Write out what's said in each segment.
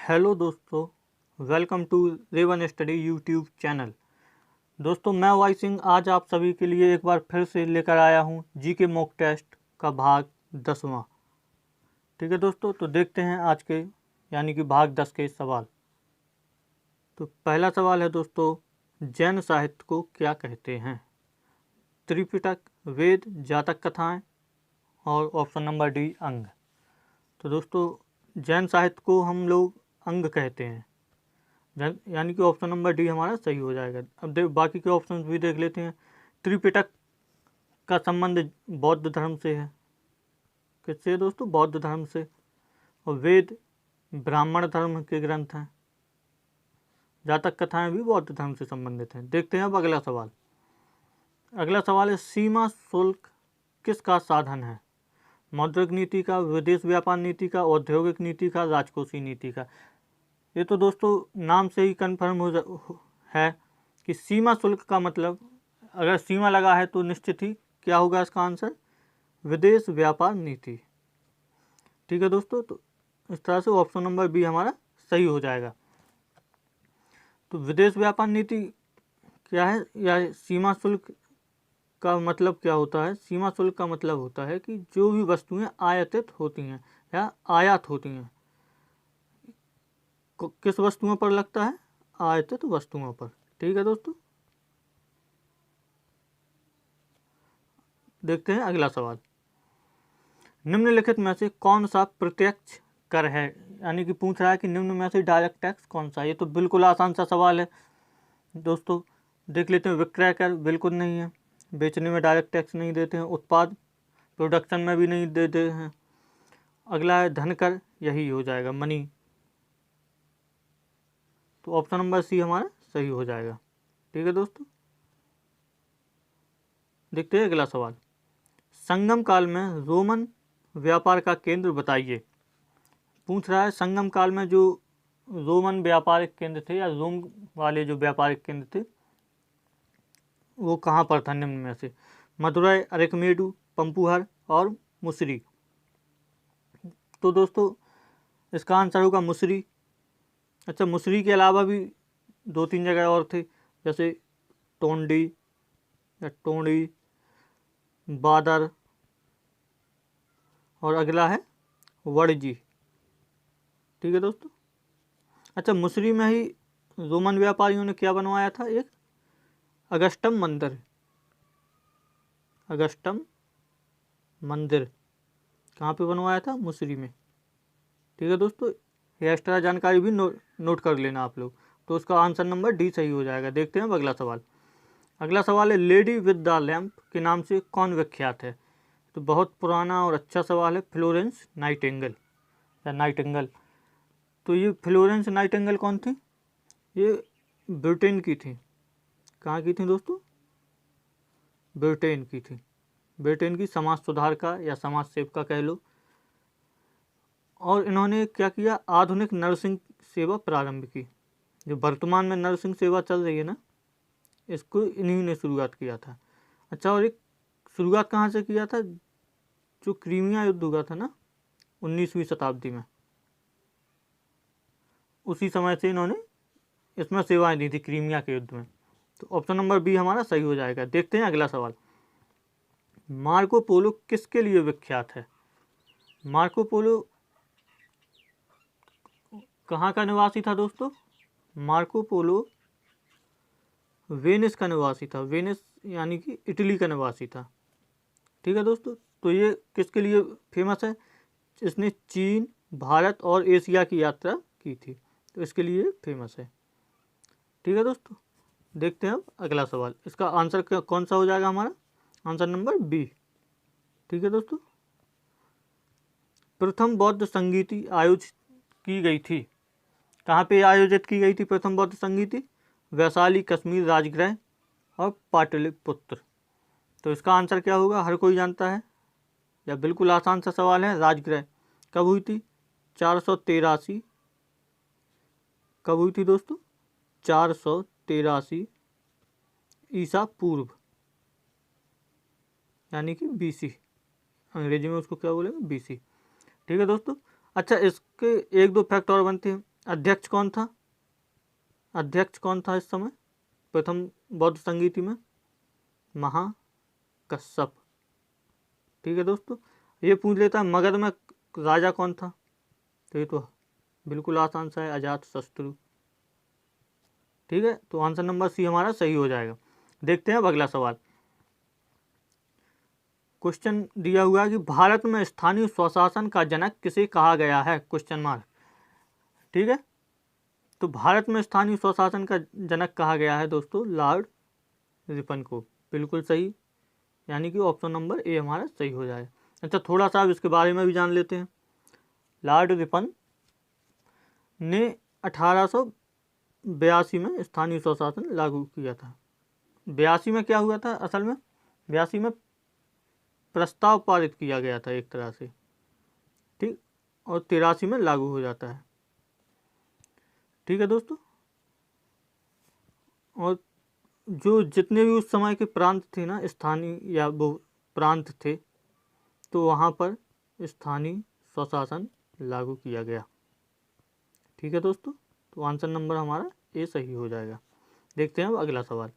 Hello दोस्तों, welcome to Revan study YouTube channel. दोस्तों, मैं वाई सिंह आज आप सभी के लिए एक बार फिर से लेकर आया हूं जीके मॉक टेस्ट का भाग 10वां। ठीक है दोस्तों, तो देखते हैं आज के यानी कि भाग 10 के सवाल। तो पहला सवाल है दोस्तों, जैन साहित्य को क्या कहते हैं? त्रिपिटक, वेद, जातक कथाएं और ऑप्शन नंबर डी अंग। तो दोस्तों, जैन साहित्य को हम लोग अंग कहते हैं, यानी कि ऑप्शन नंबर डी हमारा सही हो जाएगा। अब बाकी के ऑप्शन भी देख लेते हैं। त्रिपिटक का संबंध बौद्ध धर्म से है। किससे है दोस्तों? बौद्ध धर्म से। और वेद ब्राह्मण धर्म के ग्रंथ हैं। जातक कथाएं भी बौद्ध धर्म से संबंधित हैं। देखते हैं अब अगला सवाल। अगला सवाल है, सीमा शुल्क किसका साधन है? मौद्रिक नीति का, विदेश व्यापार नीति का, औद्योगिक नीति का, राजकोषीय नीति का। ये तो दोस्तों नाम से ही कन्फर्म है कि सीमा शुल्क का मतलब, अगर सीमा लगा है तो निश्चित ही क्या होगा इसका आंसर? विदेश व्यापार नीति। ठीक है दोस्तों, तो इस तरह से ऑप्शन नंबर बी हमारा सही हो जाएगा। तो विदेश व्यापार नीति क्या है या सीमा शुल्क का मतलब क्या होता है? सीमा शुल्क का मतलब होता है कि जो भी वस्तुएं आयातित होती हैं या आयात होती हैं, किस वस्तुओं पर लगता है? आयातित वस्तुओं पर। ठीक है दोस्तों, देखते हैं अगला सवाल। निम्नलिखित में से कौन सा प्रत्यक्ष कर है? यानी कि पूछ रहा है कि निम्न में से डायरेक्ट टैक्स कौन सा है। ये तो बिल्कुल आसान सा सवाल है दोस्तों। देख लेते हैं। विक्रय कर बिल्कुल नहीं है, बेचने में डायरेक्ट टैक्स नहीं देते हैं। उत्पाद प्रोडक्शन में भी नहीं देते हैं। अगला है धन कर, यही हो जाएगा, मनी। तो ऑप्शन नंबर सी हमारा सही हो जाएगा। ठीक है दोस्तों, देखते हैं अगला सवाल। संगम काल में रोमन व्यापार का केंद्र बताइए। पूछ रहा है संगम काल में जो रोमन व्यापारिक केंद्र थे या रोम वाले जो व्यापारिक केंद्र थे वो कहाँ पर था? निम्न में से मदुरै, अरिकमेडु, पंपुहर और मुसरी। तो दोस्तों इसका आंसर होगा मुसरी। अच्छा, मुसरी के अलावा भी 2-3 जगह और थे, जैसे टोंडी या टोंडी, बादर और अगला है वड़जी। ठीक है दोस्तों। अच्छा, मुसरी में ही रोमन व्यापारियों ने क्या बनवाया था? एक अगस्टम मंदिर। अगस्टम मंदिर कहाँ पे बनवाया था? मुसरी में। ठीक है दोस्तों, ये एक्स्ट्रा जानकारी भी नोट कर लेना आप लोग। तो उसका आंसर नंबर डी सही हो जाएगा। देखते हैं अगला सवाल। अगला सवाल है, लेडी विद द लैम्प के नाम से कौन विख्यात है? तो बहुत पुराना और अच्छा सवाल है। फ्लोरेंस नाइटिंगेल या नाइटिंगेल। तो ये फ्लोरेंस नाइटिंगेल कौन थी? ये ब्रिटेन की थी। कहाँ की थी दोस्तों? ब्रिटेन की थी। ब्रिटेन की समाज सुधारका या समाज सेविका कह लो। और इन्होंने क्या किया? आधुनिक नर्सिंग सेवा प्रारंभ की। जो वर्तमान में नर्सिंग सेवा चल रही है ना, इसको इन्हीं ने शुरुआत किया था। अच्छा, और एक शुरुआत कहाँ से किया था? जो क्रीमिया युद्ध हुआ था ना 19वीं शताब्दी में, उसी समय से इन्होंने इसमें सेवाएं दी थी, क्रीमिया के युद्ध में। तो ऑप्शन नंबर बी हमारा सही हो जाएगा। देखते हैं अगला सवाल। मार्को पोलो किसके लिए विख्यात है? मार्को पोलो कहाँ का निवासी था दोस्तों? मार्को पोलो वेनिस का निवासी था। वेनिस यानी कि इटली का निवासी था। ठीक है दोस्तों, तो ये किसके लिए फेमस है? इसने चीन, भारत और एशिया की यात्रा की थी, तो इसके लिए फेमस है। ठीक है दोस्तों, देखते हैं अब अगला सवाल। इसका आंसर कौन सा हो जाएगा हमारा? Answer number B. ठीक है दोस्तों, प्रथम बौद्ध संगीति आयोजित की गई थी। कहाँ पे आयोजित की गई थी प्रथम बौद्ध संगीति? वैशाली, कश्मीर, राजगृह और पाटलिपुत्र। तो इसका आंसर क्या होगा? हर कोई जानता है या बिल्कुल आसान सा सवाल है। राजगृह कब हुई थी? 483। कब हुई थी दोस्तों? 483 ईसा पूर्व, यानी कि बीसी। अंग्रेजी में उसको क्या बोलेंगे? बीसी। ठीक है दोस्तों। अच्छा, इसके 1-2 फैक्ट और बनते हैं। अध्यक्ष कौन था? अध्यक्ष कौन था इस समय प्रथम बौद्ध संगीति में? महाकश्यप। ठीक है दोस्तों, ये पूछ लेता है मगध में राजा कौन था? तो ये तो बिल्कुल आसान सा है, अजातशत्रु। ठीक है, तो आंसर नंबर सी हमारा सही हो जाएगा। देखते हैं अब अगला सवाल। क्वेश्चन दिया हुआ है कि भारत में स्थानीय स्वशासन का जनक किसे कहा गया है? Question mark. ठीक है, तो भारत में स्थानीय स्वशासन का जनक कहा गया है दोस्तों लॉर्ड रिपन को। बिल्कुल सही, यानी कि ऑप्शन नंबर ए हमारा सही हो जाएगा। अच्छा, थोड़ा सा अब इसके बारे में भी जान लेते हैं। लॉर्ड रिपन ने 1882 में स्थानीय स्वशासन लागू किया था। 82 में क्या हुआ था असल में? 82 में प्रस्ताव पारित किया गया था एक तरह से, ठीक, और 83 में लागू हो जाता है। ठीक है दोस्तों, और जो जितने भी उस समय के प्रांत थे ना, स्थानीय या वो प्रांत थे, तो वहाँ पर स्थानीय स्वशासन लागू किया गया। ठीक है दोस्तों, तो आंसर नंबर हमारा ए सही हो जाएगा। देखते हैं अब अगला सवाल।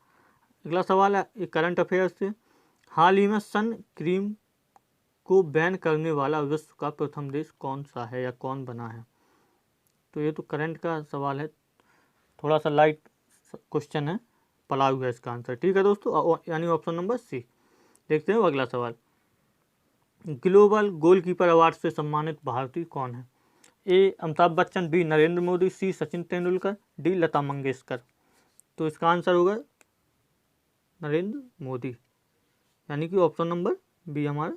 अगला सवाल है एक करंट अफेयर्स से। हाल ही में सन क्रीम को बैन करने वाला विश्व का प्रथम देश कौन सा है या कौन बना है? तो ये तो करंट का सवाल है, थोड़ा सा लाइट क्वेश्चन है, पला हुआ है इसका आंसर। ठीक है दोस्तों, यानी ऑप्शन नंबर सी। देखते हैं अगला सवाल। ग्लोबल गोलकीपर अवार्ड से सम्मानित भारतीय कौन है? ए अमिताभ बच्चन, बी नरेंद्र मोदी, सी सचिन तेंदुलकर, डी लता मंगेशकर। तो इसका आंसर होगा नरेंद्र मोदी, यानी कि ऑप्शन नंबर बी हमारा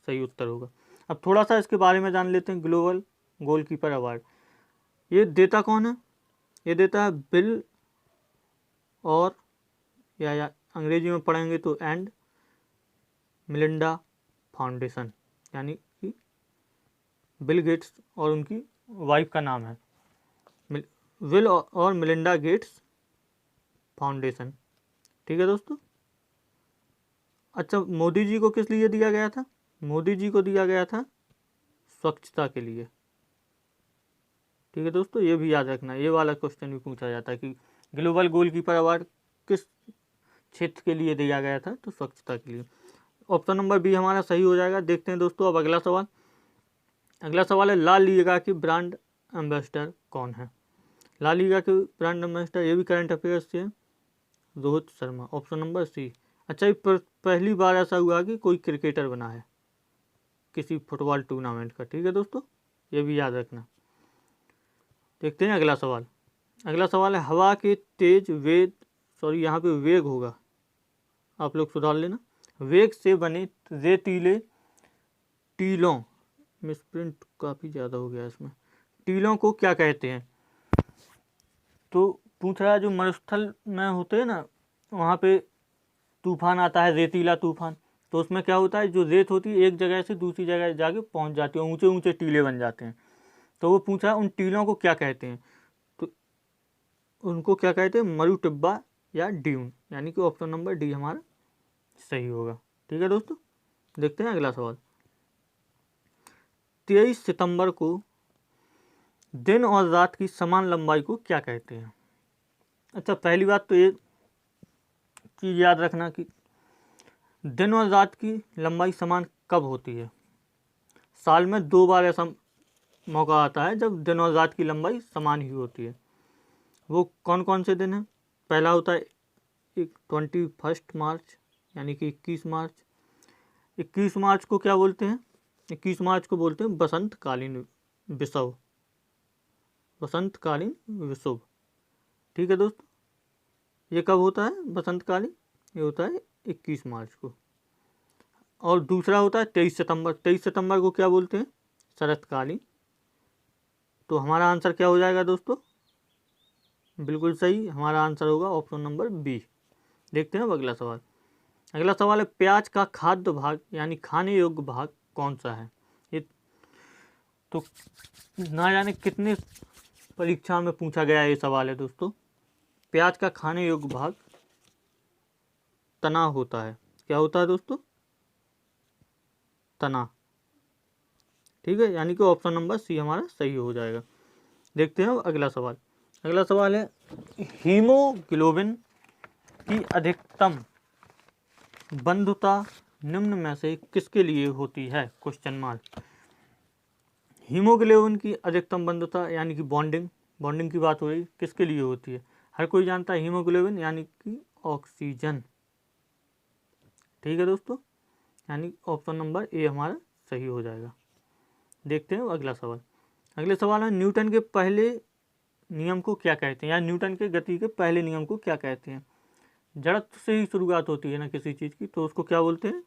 सही उत्तर होगा। अब थोड़ा सा इसके बारे में जान लेते हैं। ग्लोबल गोलकीपर अवार्ड ये देता कौन है? ये देता है बिल और या अंग्रेजी में पढ़ेंगे तो एंड मिलिंडा फाउंडेशन, यानी कि बिल गेट्स और उनकी वाइफ का नाम है विल और मिलिंडा गेट्स फाउंडेशन। ठीक है दोस्तों। अच्छा, मोदी जी को किस लिए दिया गया था? मोदी जी को दिया गया था स्वच्छता के लिए। ठीक है दोस्तों, ये भी याद रखना, ये वाला क्वेश्चन भी पूछा जाता है कि ग्लोबल गोलकीपर अवार्ड किस क्षेत्र के लिए दिया गया था? तो स्वच्छता के लिए। ऑप्शन नंबर बी हमारा सही हो जाएगा। देखते हैं दोस्तों अब अगला सवाल। अगला सवाल है ला लीगा की ब्रांड एम्बेसडर कौन है? ला लीगा के ब्रांड एम्बेसडर, ये भी करंट अफेयर्स से, Rohit Sharma. Option number C. अच्छा, ये पहली बार ऐसा हुआ कि कोई क्रिकेटर बना है किसी फुटबॉल टूर्नामेंट का। ठीक है दोस्तों, ये भी याद रखना। देखते हैं अगला सवाल। अगला सवाल है हवा के तेज वेग, सॉरी यहाँ पे वेग होगा, आप लोग सुधार लेना। वेग से बने रेतीले टीलों, मिसप्रिंट काफ़ी ज़्यादा हो गया इसमें, टीलों को क्या कहते हैं? तो पूछ रहा है जो मरुस्थल में होते हैं ना, वहाँ पे तूफान आता है, रेतीला तूफान, तो उसमें क्या होता है, जो रेत होती है एक जगह से दूसरी जगह जाके पहुँच जाती है, ऊंचे ऊंचे टीले बन जाते हैं। तो वो पूछा उन टीलों को क्या कहते हैं? तो उनको क्या कहते हैं? मरु टिब्बा या ड्यून, यानी कि ऑप्शन नंबर डी हमारा सही होगा। ठीक है दोस्तों, देखते हैं अगला सवाल। 23 सितंबर को दिन और रात की समान लंबाई को क्या कहते हैं? अच्छा, पहली बात तो ये चीज़ याद रखना कि दिन और रात की लंबाई समान कब होती है? साल में 2 बार ऐसा मौका आता है जब दिन और रात की लंबाई समान ही होती है। वो कौन कौन से दिन हैं? पहला होता है 21 मार्च, यानी कि 21 मार्च। 21 मार्च को क्या बोलते हैं? 21 मार्च को बोलते हैं बसंतकालीन विषुव, बसंतकालीन विषुव। ठीक है दोस्तों, ये कब होता है बसंतकालीन? ये होता है 21 मार्च को। और दूसरा होता है 23 सितंबर। 23 सितंबर को क्या बोलते हैं? शरतकालीन। तो हमारा आंसर क्या हो जाएगा दोस्तों? बिल्कुल सही, हमारा आंसर होगा ऑप्शन नंबर बी। देखते हैं अब अगला सवाल। अगला सवाल है प्याज का खाद्य भाग यानी खाने योग्य भाग कौन सा है? ये तो ना जाने कितने परीक्षा में पूछा गया ये सवाल है दोस्तों। प्याज का खाने योग्य भाग तना होता है। क्या होता है दोस्तों? तना। ठीक है, यानी कि ऑप्शन नंबर सी हमारा सही हो जाएगा। देखते हैं अगला सवाल। अगला सवाल है हीमोग्लोबिन की अधिकतम बंधुता निम्न में से किसके लिए होती है? Question mark. हीमोग्लोबिन की अधिकतम बंधुता यानी कि बॉन्डिंग की बात हो रही, किसके लिए होती है? हर कोई जानता है हीमोग्लोबिन यानी कि ऑक्सीजन। ठीक है दोस्तों, यानी ऑप्शन नंबर ए हमारा सही हो जाएगा। देखते हैं अगला सवाल। अगले सवाल में न्यूटन के पहले नियम को क्या कहते हैं, या न्यूटन के गति के पहले नियम को क्या कहते हैं? जड़त्व से ही शुरुआत होती है ना किसी चीज़ की, तो उसको क्या बोलते हैं?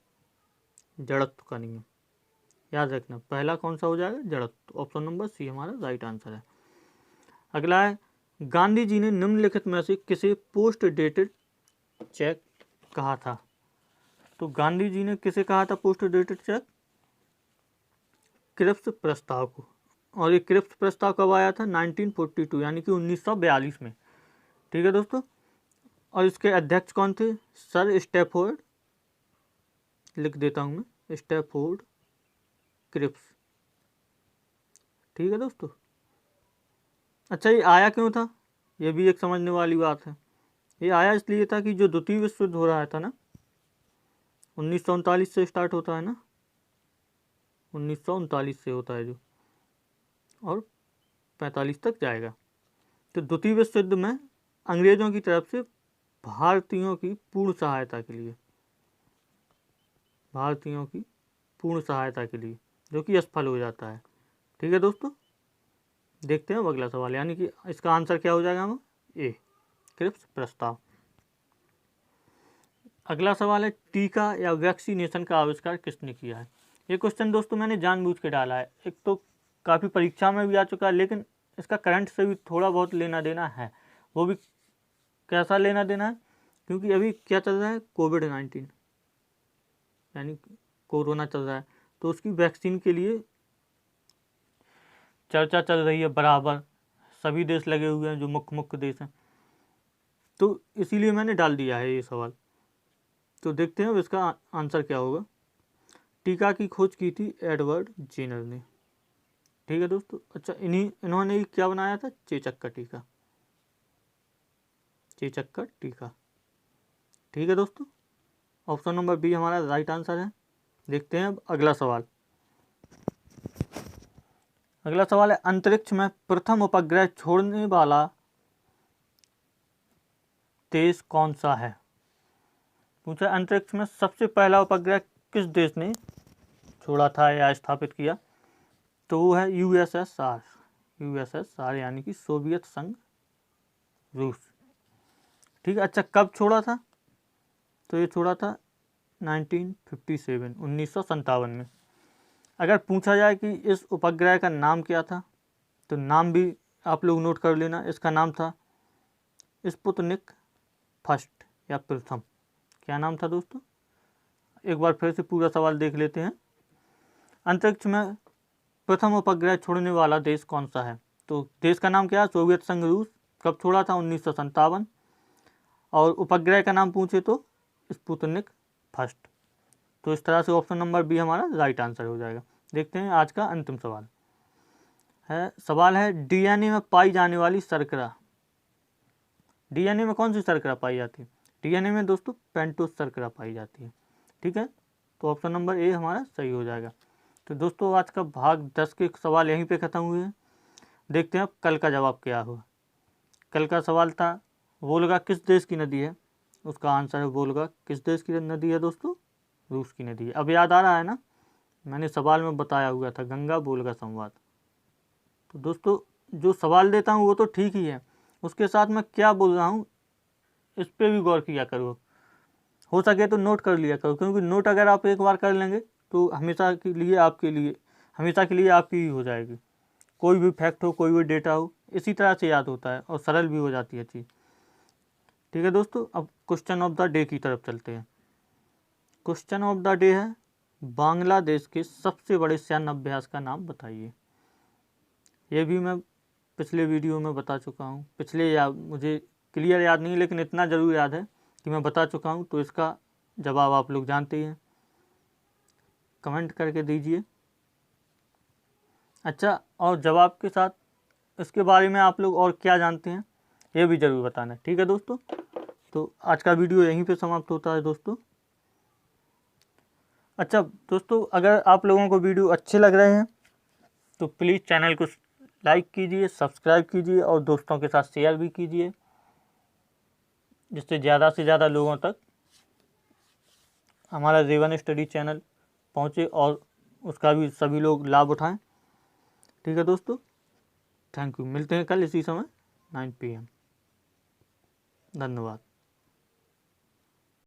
जड़त्व का नियम। याद रखना, पहला कौन सा हो जाएगा? जड़त्व। ऑप्शन नंबर सी हमारा राइट आंसर है। अगला है गांधी जी ने निम्नलिखित में से किसे पोस्ट डेटेड चेक कहा था? तो गांधी जी ने किसे कहा था पोस्ट डेटेड चेक? क्रिप्स प्रस्ताव को। और ये क्रिप्स प्रस्ताव कब आया था? 1942 यानी कि 1942 में। ठीक है दोस्तों, और इसके अध्यक्ष कौन थे? सर स्टैफोर्ड, लिख देता हूं मैं, स्टैफोर्ड क्रिप्स। ठीक है दोस्तों। अच्छा, ये आया क्यों था? ये भी एक समझने वाली बात है। ये आया इसलिए था कि जो द्वितीय विश्व युद्ध हो रहा था ना, 1939 से स्टार्ट होता है ना, 1939 से होता है जो, और 45 तक जाएगा। तो द्वितीय विश्व युद्ध में अंग्रेजों की तरफ से भारतीयों की पूर्ण सहायता के लिए, जो कि असफल हो जाता है। ठीक है दोस्तों, देखते हैं अब अगला सवाल, यानी कि इसका आंसर क्या हो जाएगा? हम ए, क्रिप्स प्रस्ताव। अगला सवाल है टीका या वैक्सीनेशन का आविष्कार किसने किया है? ये क्वेश्चन दोस्तों मैंने जानबूझ के डाला है, एक तो काफ़ी परीक्षा में भी आ चुका है, लेकिन इसका करंट से भी थोड़ा बहुत लेना देना है। वो भी कैसा लेना देना है? क्योंकि अभी क्या चल रहा है? कोविड-19 यानी कोरोना चल रहा है, तो उसकी वैक्सीन के लिए चर्चा चल रही है बराबर, सभी देश लगे हुए हैं जो मुख्य देश हैं, तो इसीलिए मैंने डाल दिया है ये सवाल। तो देखते हैं अब इसका आंसर क्या होगा। टीका की खोज की थी एडवर्ड जेनर ने। ठीक है दोस्तों। अच्छा, इन्होंने क्या बनाया था? चेचक का टीका। ठीक है दोस्तों, ऑप्शन नंबर बी हमारा राइट आंसर है। देखते हैं अब अगला सवाल। अगला सवाल है अंतरिक्ष में प्रथम उपग्रह छोड़ने वाला देश कौन सा है? पूछा अंतरिक्ष में सबसे पहला उपग्रह किस देश ने छोड़ा था या स्थापित किया? तो वो है यूएसएसआर यानी कि सोवियत संघ रूस। ठीक है। अच्छा, कब छोड़ा था? तो ये छोड़ा था 1957 में। अगर पूछा जाए कि इस उपग्रह का नाम क्या था, तो नाम भी आप लोग नोट कर लेना। इसका नाम था स्पुतनिक फर्स्ट या प्रथम। क्या नाम था दोस्तों? एक बार फिर से पूरा सवाल देख लेते हैं। अंतरिक्ष में प्रथम उपग्रह छोड़ने वाला देश कौन सा है? तो देश का नाम क्या है? सोवियत संघ रूस। कब छोड़ा था? 1957। और उपग्रह का नाम पूछे तो स्पुतनिक फर्स्ट। तो इस तरह से ऑप्शन नंबर बी हमारा राइट आंसर हो जाएगा। देखते हैं आज का अंतिम सवाल है डीएनए में पाई जाने वाली शर्करा। डीएनए में कौन सी शर्करा पाई जाती है? डीएनए में दोस्तों पेंटोस शर्करा पाई जाती है। ठीक है, तो ऑप्शन नंबर ए हमारा सही हो जाएगा। तो दोस्तों आज का भाग 10 के सवाल यहीं पे ख़त्म हुए हैं। देखते हैं अब कल का जवाब क्या हुआ। कल का सवाल था वोल्गा किस देश की नदी है? उसका आंसर है वोल्गा किस देश की नदी है दोस्तों? रूस की नदी है। अब याद आ रहा है ना, मैंने सवाल में बताया हुआ था गंगा वोल्गा संवाद। तो दोस्तों जो सवाल देता हूँ वो तो ठीक ही है, उसके साथ मैं क्या बोल रहा हूँ इस पर भी गौर किया करो। हो सके तो नोट कर लिया करो, क्योंकि नोट अगर आप एक बार कर लेंगे तो हमेशा के लिए आपकी ही हो जाएगी। कोई भी फैक्ट हो, कोई भी डेटा हो, इसी तरह से याद होता है और सरल भी हो जाती है चीज़। ठीक है दोस्तों, अब क्वेश्चन ऑफ द डे की तरफ चलते हैं। क्वेश्चन ऑफ द डे है बांग्लादेश के सबसे बड़े सैन्य अभ्यास का नाम बताइए। ये भी मैं पिछले वीडियो में बता चुका हूँ। मुझे क्लियर याद नहीं, लेकिन इतना ज़रूर याद है कि मैं बता चुका हूँ। तो इसका जवाब आप लोग जानते ही हैं, कमेंट करके दीजिए। अच्छा, और जवाब के साथ इसके बारे में आप लोग और क्या जानते हैं ये भी ज़रूर बताना। ठीक है दोस्तों, तो आज का वीडियो यहीं पे समाप्त होता है दोस्तों। अच्छा दोस्तों, अगर आप लोगों को वीडियो अच्छे लग रहे हैं तो प्लीज़ चैनल को लाइक कीजिए, सब्सक्राइब कीजिए और दोस्तों के साथ शेयर भी कीजिए, जिससे ज़्यादा से ज़्यादा लोगों तक हमारा रेवन स्टडी चैनल पहुँचे और उसका भी सभी लोग लाभ उठाएं। ठीक है दोस्तों, थैंक यू। मिलते हैं कल इसी समय 9 PM। धन्यवाद।